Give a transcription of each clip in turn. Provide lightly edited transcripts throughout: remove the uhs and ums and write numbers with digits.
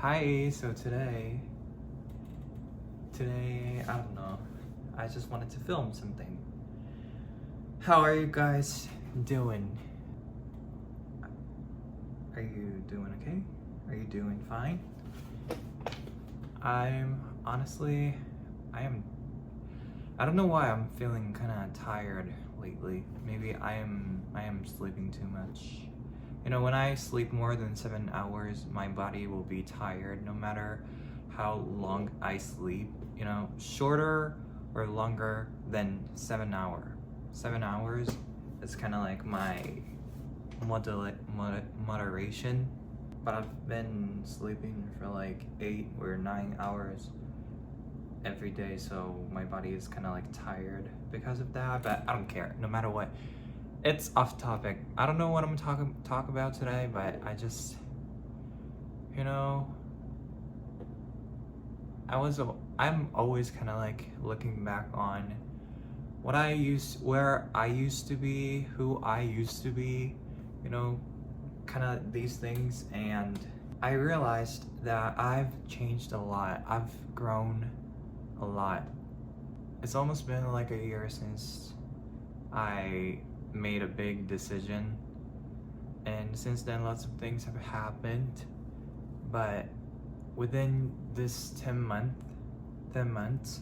Hi, so today, I don't know, I just wanted to film something. How are you guys doing? Are you doing okay? Are you doing fine? Honestly, I don't know why I'm feeling kind of tired lately. Maybe I am sleeping too much. You know, when I sleep more than 7 hours, my body will be tired no matter how long I sleep. You know, shorter or longer than 7 hours. 7 hours is kind of like my moderation. But I've been sleeping for like 8 or 9 hours every day, so my body is kind of like tired because of that. But I don't care, no matter what. It's off topic. I don't know what I'm talk about today, but I just, you know, I'm always kind of like looking back on where I used to be, who I used to be, you know, kind of these things, and I realized that I've changed a lot. I've grown a lot. It's almost been like a year since I made a big decision, and since then lots of things have happened, but within this 10 months,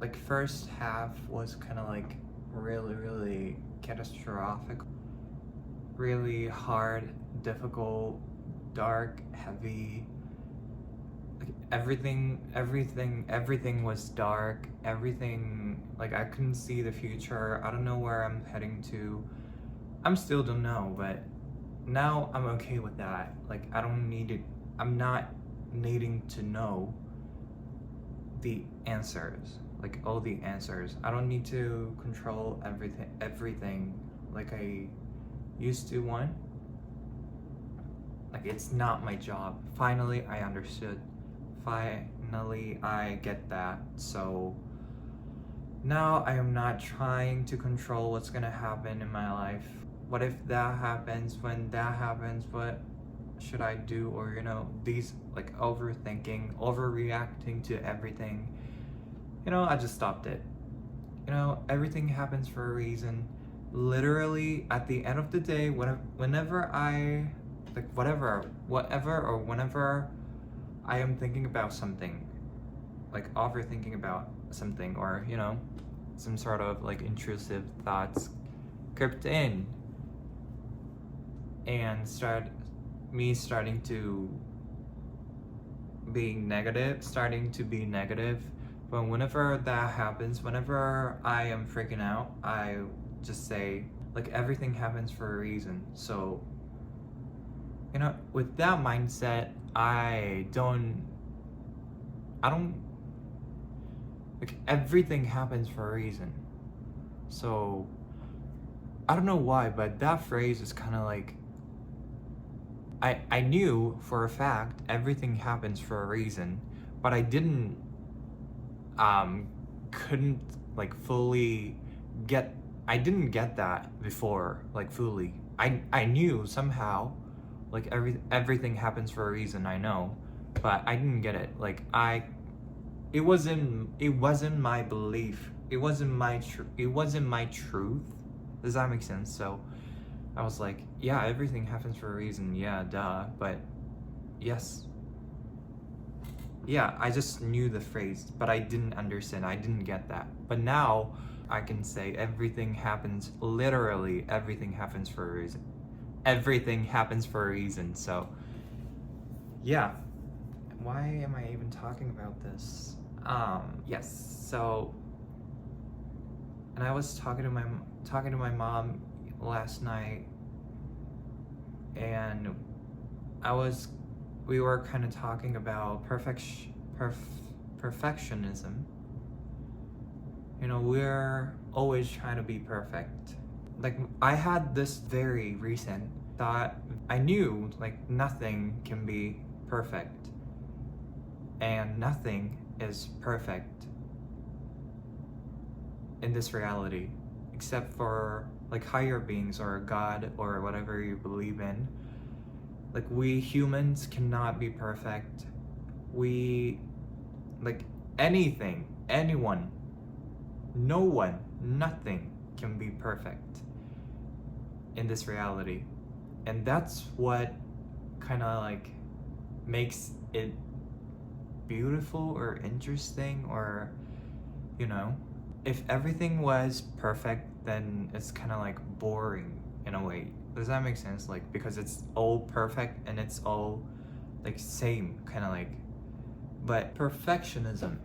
like first half was kind of like really catastrophic, really hard, difficult, dark, heavy. Like everything was dark. Everything, like I couldn't see the future. I don't know where I'm heading to. I'm still don't know, but now I'm okay with that. Like I'm not needing to know the answers, like all the answers. I don't need to control everything like I used to want. Like it's not my job. Finally I understood. Finally I get that. So now I am not trying to control what's gonna happen in my life. What if that happens? When that happens, what should I do? Or, you know, these like overthinking, overreacting to everything. You know, I just stopped it. You know, everything happens for a reason. Literally, at the end of the day, whenever I, like whatever or whenever I am thinking about something, like overthinking about something, or, you know, some sort of like intrusive thoughts crept in and starting to be negative. But whenever that happens, whenever I am freaking out, I just say, like, everything happens for a reason. So, you know, with that mindset, I don't, like, everything happens for a reason. So, I don't know why, but that phrase is kind of like, I knew for a fact everything happens for a reason, but I couldn't like fully I didn't get that before, like fully. I knew somehow, like everything happens for a reason, I know, but I didn't get it. Like it wasn't my belief. It wasn't my truth. Does that make sense? So I was like, yeah, everything happens for a reason. Yeah, duh. But yes. Yeah, I just knew the phrase, but I didn't understand. I didn't get that. But now I can say literally everything happens for a reason. Everything happens for a reason. So, yeah. Why am I even talking about this? Yes. So, and I was talking to my mom last night, and we were kind of talking about perfectionism. You know, we're always trying to be perfect. Like, I had this very recent thought. I knew like nothing can be perfect, and nothing is perfect in this reality, except for like higher beings or God or whatever you believe in. Like, we humans cannot be perfect. We, like, anything, anyone, no one, nothing can be perfect in this reality. And that's what kind of like makes it beautiful or interesting, or, you know, if everything was perfect, then it's kind of like boring in a way. Does that make sense? Like, because it's all perfect and it's all like same, kind of like. But perfectionism,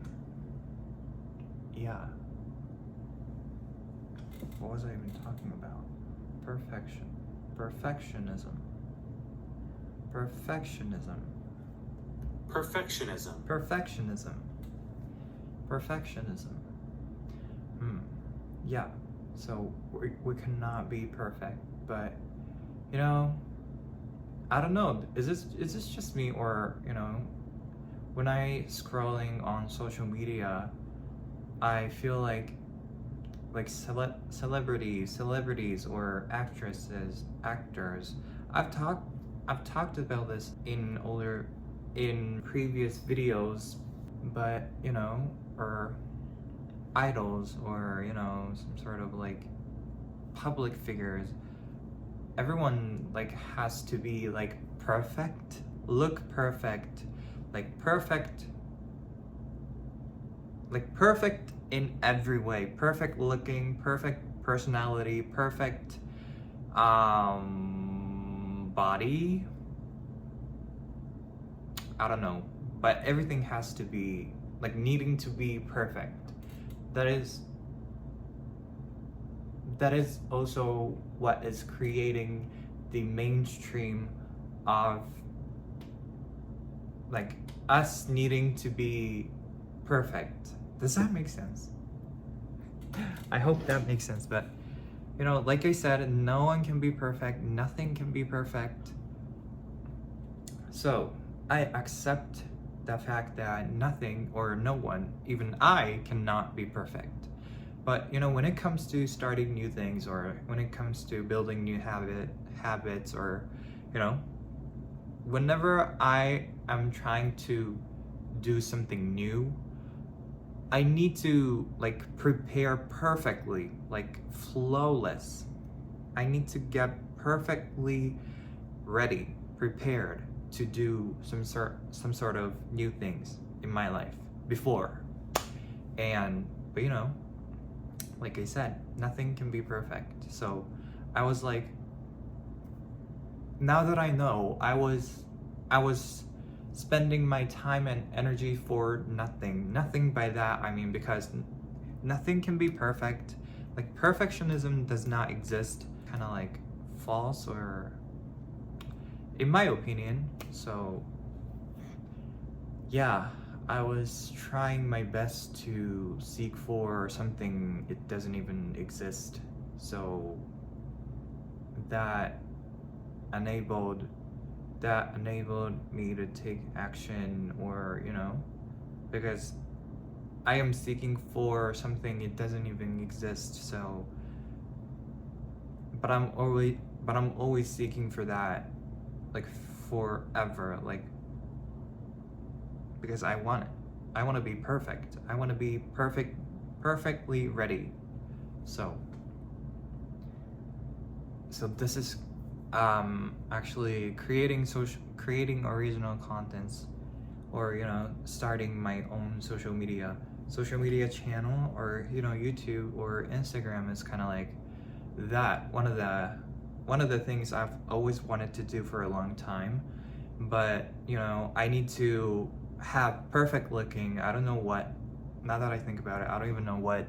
yeah. What was I even talking about? Perfectionism. Yeah. So we cannot be perfect, but you know, I don't know. Is this just me, or you know, when I scrolling on social media, I feel like celebrities or actresses, actors. I've talked about this in previous videos, but you know, or idols, or you know, some sort of like public figures. Everyone like has to be like perfect, look perfect, like perfect in every way, perfect looking, perfect personality, perfect body. I don't know, but everything has to be like needing to be perfect. That is also what is creating the mainstream of like us needing to be perfect. Does that make sense? I hope that makes sense. But you know, like I said, no one can be perfect, nothing can be perfect. So I accept the fact that nothing or no one, even I, cannot be perfect. But you know, when it comes to starting new things, or when it comes to building new habits, or you know, whenever I am trying to do something new, I need to like prepare perfectly, like flawless. I need to get perfectly ready, prepared to do some sort of new things in my life before. But you know, like I said, nothing can be perfect. So I was like, now that I know, I was spending my time and energy for nothing by that I mean, because nothing can be perfect. Like, perfectionism does not exist, kind of like false, or in my opinion. So yeah, I was trying my best to seek for something it doesn't even exist. So that enabled me to take action, or you know, because I am seeking for something it doesn't even exist. So but I'm always seeking for that, like forever, like, because I want it. I want to be perfect. I want to be perfectly ready. So this is actually creating original contents, or you know, starting my own social media channel, or you know, YouTube or Instagram is kind of like that one of the things I've always wanted to do for a long time. But you know, I need to have perfect looking, I don't know what, now that I think about it, I don't even know what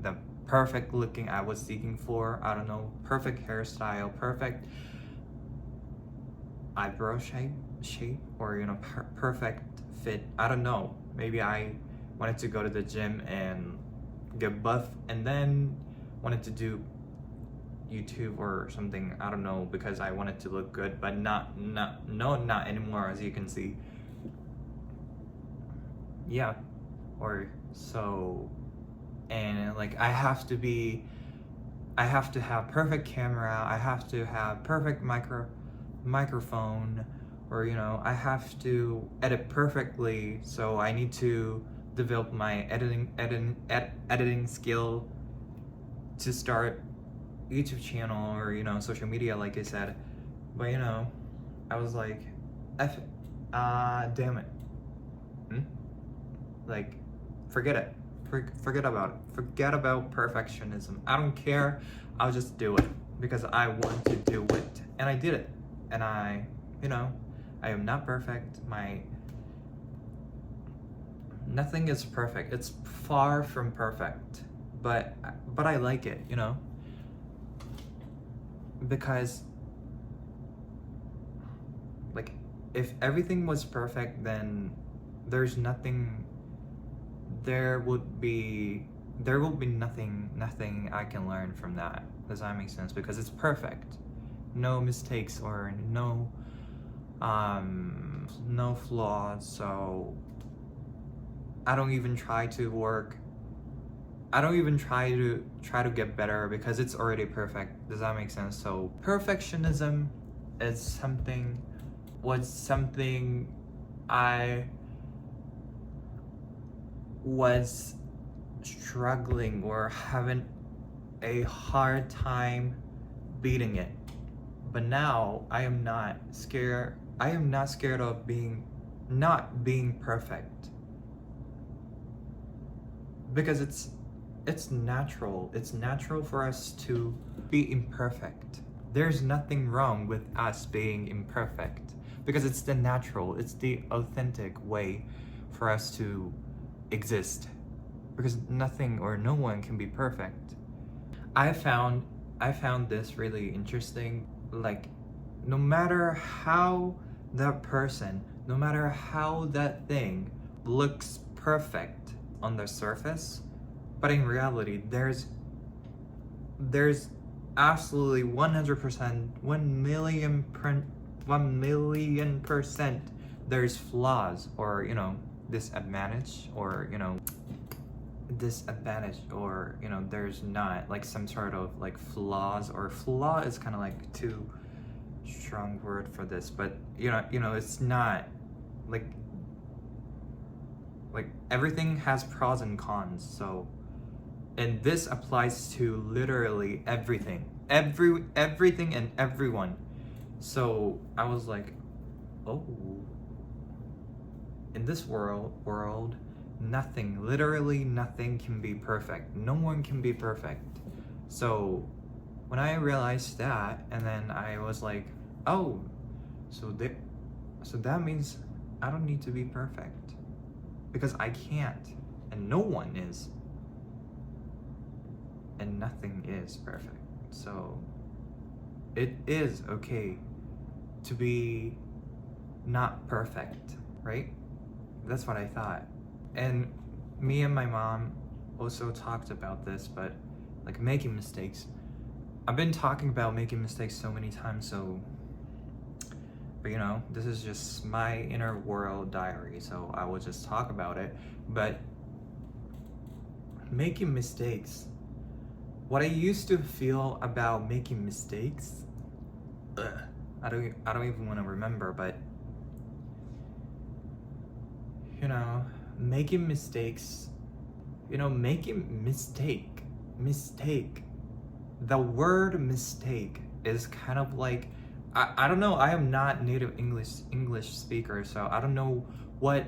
the perfect looking I was seeking for. I don't know, perfect hairstyle, perfect eyebrow shape, or you know, perfect fit. I don't know, maybe I wanted to go to the gym and get buff, and then wanted to do YouTube or something. I don't know, because I wanted to look good, but not anymore, as you can see. Yeah, or so. And like, I have to have perfect camera, I have to have perfect microphone, or I have to edit perfectly, so I need to develop my editing skill to start YouTube channel or social media, like I said. But I was like, damn it. Like, forget it. Forget about it. Forget about perfectionism. I don't care. I'll just do it because I want to do it, and I did it. And I am not perfect. Nothing is perfect. It's far from perfect, but I like it, because like if everything was perfect, then there's nothing. There will be nothing I can learn from that. Does that make sense? Because it's perfect, no mistakes or no flaws. So I don't even try to work. I don't even try to get better because it's already perfect. Does that make sense? So perfectionism is something I was struggling or having a hard time beating it. But now I am not scared of not being perfect, because it's natural. It's natural for us to be imperfect. There's nothing wrong with us being imperfect because it's the authentic way for us to exist, because nothing or no one can be perfect. I found this really interesting. Like, no matter how that thing looks perfect on the surface, but in reality there's absolutely 100%, 1,000,000% there's flaws or disadvantage or there's not like some sort of like flaws, or flaw is kind of like too strong word for this, but it's not like everything has pros and cons. So, and this applies to literally everything and everyone. So I was like, oh, in this world, literally nothing can be perfect. No one can be perfect. So when I realized that, and then I was like, oh, so that means I don't need to be perfect, because I can't, and no one is, and nothing is perfect. So it is okay to be not perfect, right? That's what I thought. And me and my mom also talked about this, but like making mistakes. I've been talking about making mistakes so many times, but this is just my inner world diary, so I will just talk about it. But making mistakes, what I used to feel about making mistakes, I don't even want to remember, but making mistakes, mistake, the word mistake is kind of like, I don't know, I am not native English speaker, so I don't know what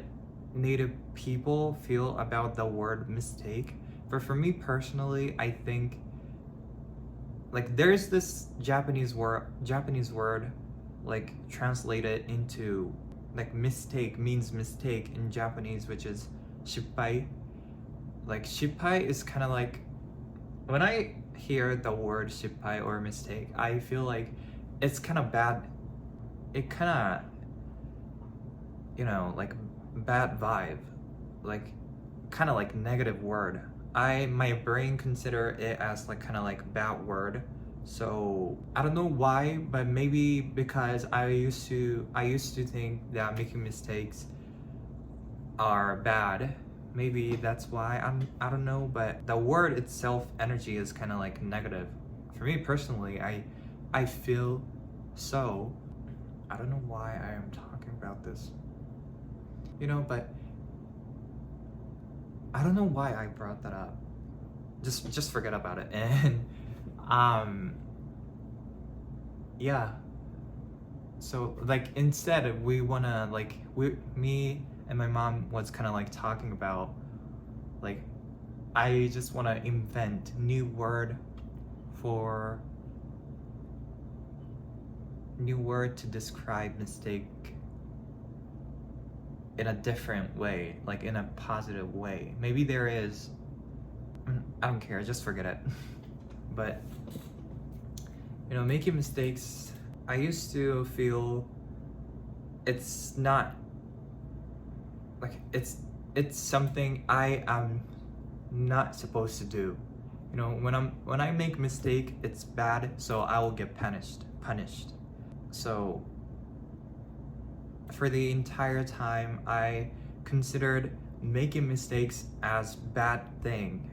native people feel about the word mistake. But for me personally, I think like there's this Japanese word like translated into like mistake means mistake in Japanese, which is shippai. Like shippai is kind of like, when I hear the word shippai or mistake, I feel like it's kind of bad. It kind of like bad vibe, like kind of like negative word. My brain consider it as like kind of like bad word. So I don't know why, but maybe because I used to think that making mistakes are bad. Maybe that's why. I don't know, but the word itself, energy, is kind of like negative. For me personally, I feel so. why I am talking about this. You know, but I don't know why I brought that up. Just forget about it. And yeah. So like instead we wanna like me and my mom was kind of like talking about like I just wanna invent new word to describe mistake in a different way, like in a positive way. Maybe there is. I don't care, just forget it. But you know, making mistakes, I used to feel it's not like it's something I am not supposed to do. You know, when I make mistake, it's bad, so I will get punished. So for the entire time, I considered making mistakes as a bad thing.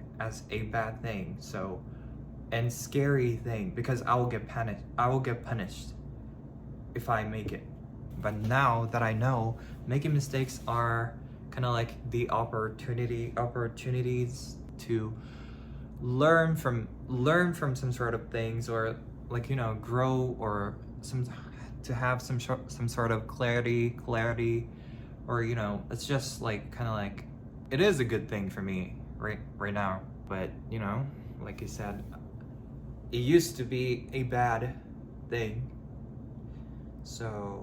So, and scary thing, because I will get punished if I make it. But now that I know, making mistakes are kind of like the opportunities to learn from some sort of things, or like, you know, grow, or to have some sort of clarity, or, you know, it's just like kind of like it is a good thing for me right now. But you know, like I said, it used to be a bad thing. So,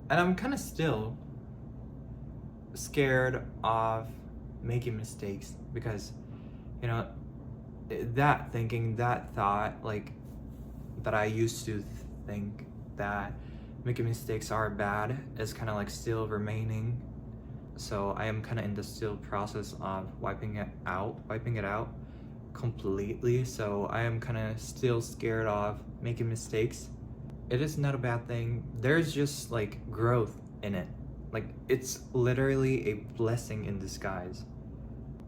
and I'm kind of still scared of making mistakes, because you know, that thought, like that I used to think that making mistakes are bad, is kind of like still remaining. So I am kind of in the still process of wiping it out completely. So I am kind of still scared of making mistakes. It is not a bad thing. There's just like growth in it. Like it's literally a blessing in disguise.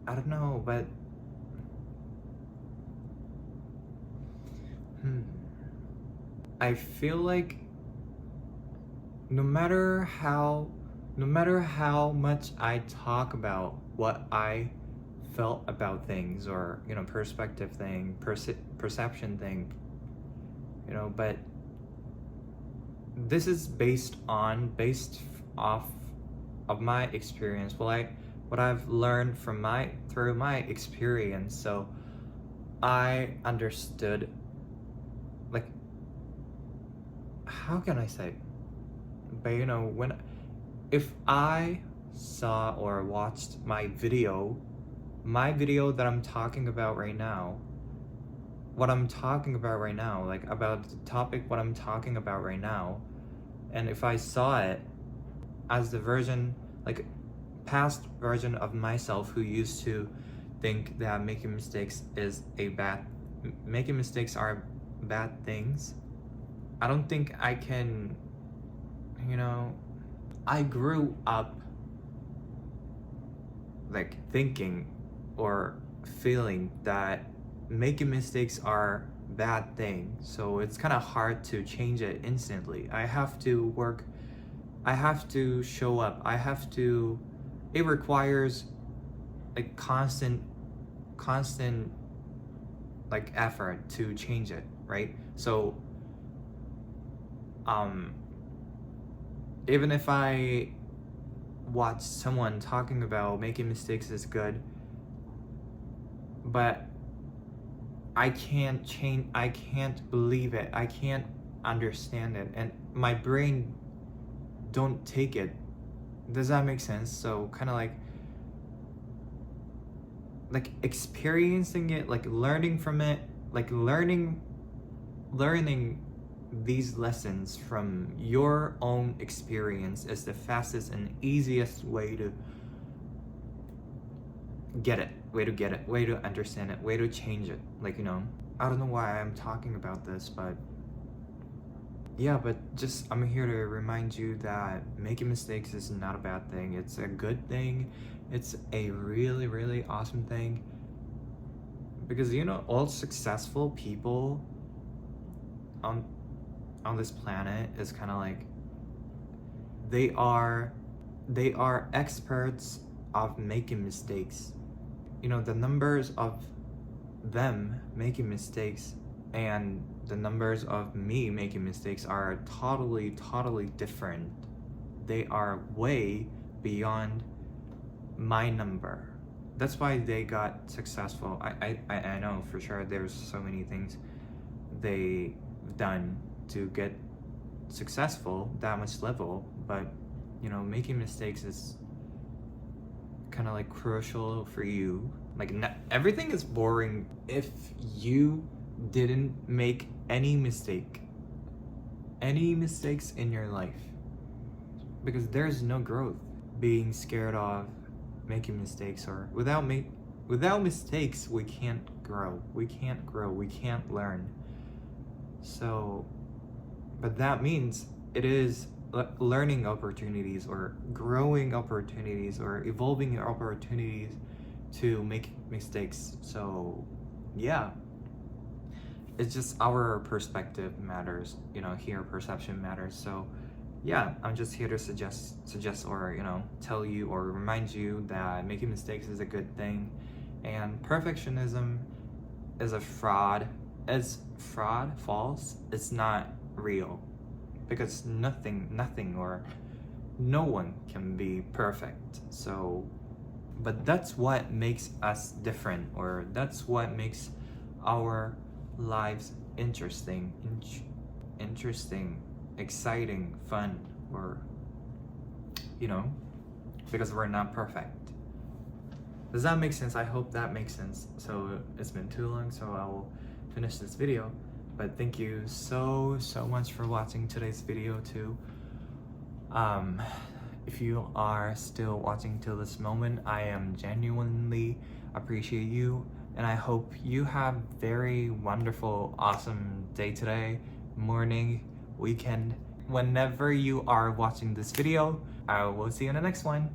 I don't know, but I feel like no matter how much I talk about what I felt about things, or you know, perspective thing, perception thing, you know, but this is based off of my experience, what I've learned through my experience. So I understood, like, how can I say, but you know, if I saw or watched my video that I'm talking about right now, like about the topic, what I'm talking about right now, and if I saw it as the version, like past version of myself who used to think that making mistakes are bad things, I don't think I can, you know, I grew up like thinking or feeling that making mistakes are bad thing. So it's kind of hard to change it instantly. I have to work, I have to show up, it requires like constant like effort to change it, right? So even if I watch someone talking about making mistakes is good, but I can't believe it, I can't understand it, and my brain don't take it. Does that make sense? So kind of like experiencing it, like learning from it, like learning these lessons from your own experience is the fastest and easiest way to get it, way to understand it, way to change it. Like, you know, I don't know why I'm talking about this, but yeah, but just I'm here to remind you that making mistakes is not a bad thing. It's a good thing. It's a really, really awesome thing. Because, you know, all successful people on this planet is kind of like they are experts of making mistakes. You know, the numbers of them making mistakes and the numbers of me making mistakes are totally different. They are way beyond my number. That's why they got successful. I know for sure there's so many things they've done to get successful that much level, but you know, making mistakes is kind of like crucial for you. Like everything is boring if you didn't make any mistakes in your life, because there's no growth. Being scared of making mistakes, or without mistakes we can't grow, we can't learn. So but that means it is learning opportunities or growing opportunities or evolving opportunities to make mistakes. So yeah, it's just our perspective matters, you know, here perception matters. So yeah, I'm just here to suggest or, you know, tell you or remind you that making mistakes is a good thing, and perfectionism is a fraud. It's false. It's not real, because nothing or no one can be perfect. So but that's what makes us different, or that's what makes our lives interesting, exciting, fun, or you know, because we're not perfect. Does that make sense? I hope that makes sense. So it's been too long, so I will finish this video. But thank you so much for watching today's video too. If you are still watching till this moment, I am genuinely appreciate you, and I hope you have very wonderful, awesome day today, morning, weekend, whenever you are watching this video. I will see you in the next one.